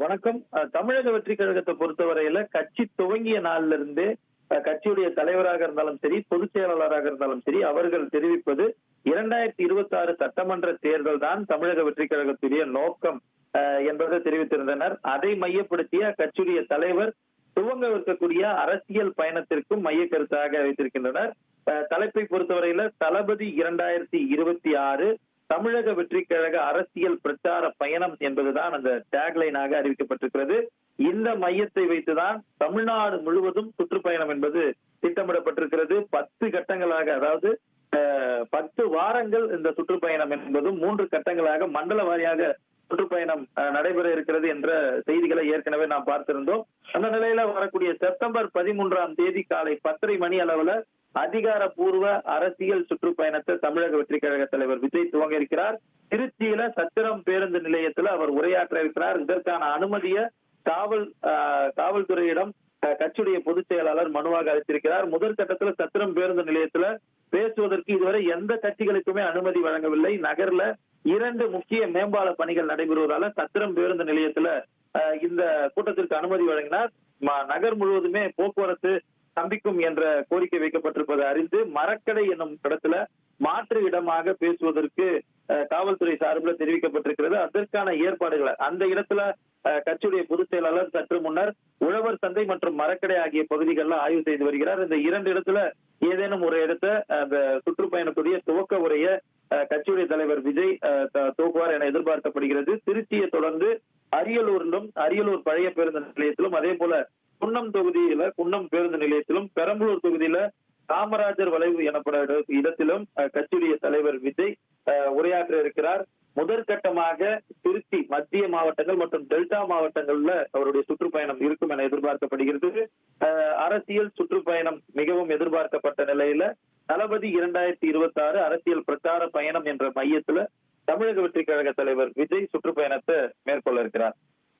வணக்கம். தமிழக வெற்றி கழகத்தை பொறுத்தவரையில கட்சி துவங்கிய நாள்ல இருந்தே கட்சியுடைய தலைவராக இருந்தாலும் சரி, பொதுச் செயலாளராக இருந்தாலும் சரி, அவர்கள் தெரிவிப்பது 2026 சட்டமன்ற தேர்தல் தான் தமிழக வெற்றி கழகத்துடைய நோக்கம் என்பதை தெரிவித்திருந்தனர். அதை மையப்படுத்திய கட்சியுடைய தலைவர் துவங்க இருக்கக்கூடிய அரசியல் பயணத்திற்கும் மைய கருத்தாக வைத்திருக்கின்றனர். தலைப்பை பொறுத்தவரையில தளபதி 2026 தமிழக வெற்றி கழக அரசியல் பிரச்சார பயணம் என்பதுதான் அந்த டேக்லைனாக அறிவிக்கப்பட்டிருக்கிறது. இந்த மையத்தை வைத்துதான் தமிழ்நாடு முழுவதும் சுற்றுப்பயணம் என்பது திட்டமிடப்பட்டிருக்கிறது. 10 கட்டங்களாக, அதாவது 10 வாரங்கள் இந்த சுற்றுப்பயணம் என்பதும் 3 கட்டங்களாக மண்டல வாரியாக சுற்றுப்பயணம் நடைபெற இருக்கிறது என்ற செய்திகளை ஏற்கனவே நாம் பார்த்திருந்தோம். அந்த நிலையில வரக்கூடிய செப்டம்பர் 13ஆம் தேதி காலை 10:30 மணி அளவுல அதிகாரப்பூர்வ அரசியல் சுற்றுப்பயணத்தை தமிழக வெற்றி கழக தலைவர் விஜய் துவங்க இருக்கிறார். திருச்சியில சத்திரம் பேருந்து நிலையத்தில் அவர் உரையாற்ற இருக்கிறார். இதற்கான அனுமதியை காவல்துறையிடம் கட்சியுடைய பொதுச் செயலாளர் மனுவாக அளித்திருக்கிறார். முதற்கட்டத்தில் சத்திரம் பேருந்து நிலையத்துல பேசுவதற்கு இதுவரை எந்த கட்சிகளுக்குமே அனுமதி வழங்கவில்லை. நகர்ல 2 முக்கிய மேம்பால பணிகள் நடைபெறுவதால சத்திரம் பேருந்து நிலையத்துல இந்த கூட்டத்திற்கு அனுமதி வழங்கினார். நகர் முழுவதுமே போக்குவரத்து ஸ்தம்பிக்கும் என்ற கோரிக்கை வைக்கப்பட்டிருப்பதை அறிந்து மரக்கடை என்னும் இடத்துல மாற்று இடமாக பேசுவதற்கு காவல்துறை சார்பில் தெரிவிக்கப்பட்டிருக்கிறது. அதற்கான ஏற்பாடுகளை அந்த இடத்துல கட்சியுடைய பொதுச் செயலாளர் சற்று முன்னர் உழவர் சந்தை மற்றும் மரக்கடை ஆகிய பகுதிகளில் ஆய்வு செய்து வருகிறார். இந்த 2 இடத்துல ஏதேனும் ஒரு இடத்த அந்த சுற்றுப்பயணத்துடைய துவக்க உரைய கட்சியுடைய தலைவர் விஜய் துவக்குவார் என எதிர்பார்க்கப்படுகிறது. திருச்சியை தொடர்ந்து அரியலூர் பழைய பேருந்து நிலையத்திலும், அதே போல குன்னம் தொகுதியில குன்னம் பேருந்து நிலையத்திலும், பெரம்பலூர் தொகுதியில காமராஜர் வளைவு எனப்படும் இடத்திலும் கட்சியுடைய தலைவர் விஜய் உரையாற்ற இருக்கிறார். முதற்கட்டமாக திருச்சி மத்திய மாவட்டங்கள் மற்றும் டெல்டா மாவட்டங்கள்ல அவருடைய சுற்றுப்பயணம் இருக்கும் என எதிர்பார்க்கப்படுகிறது. அரசியல் சுற்றுப்பயணம் மிகவும் எதிர்பார்க்கப்பட்ட நிலையில தளபதி 2026 அரசியல் பிரச்சார பயணம் என்ற மையத்துல தமிழக வெற்றி கழக தலைவர் விஜய் சுற்றுப்பயணத்தை மேற்கொள்ள இருக்கிறார்.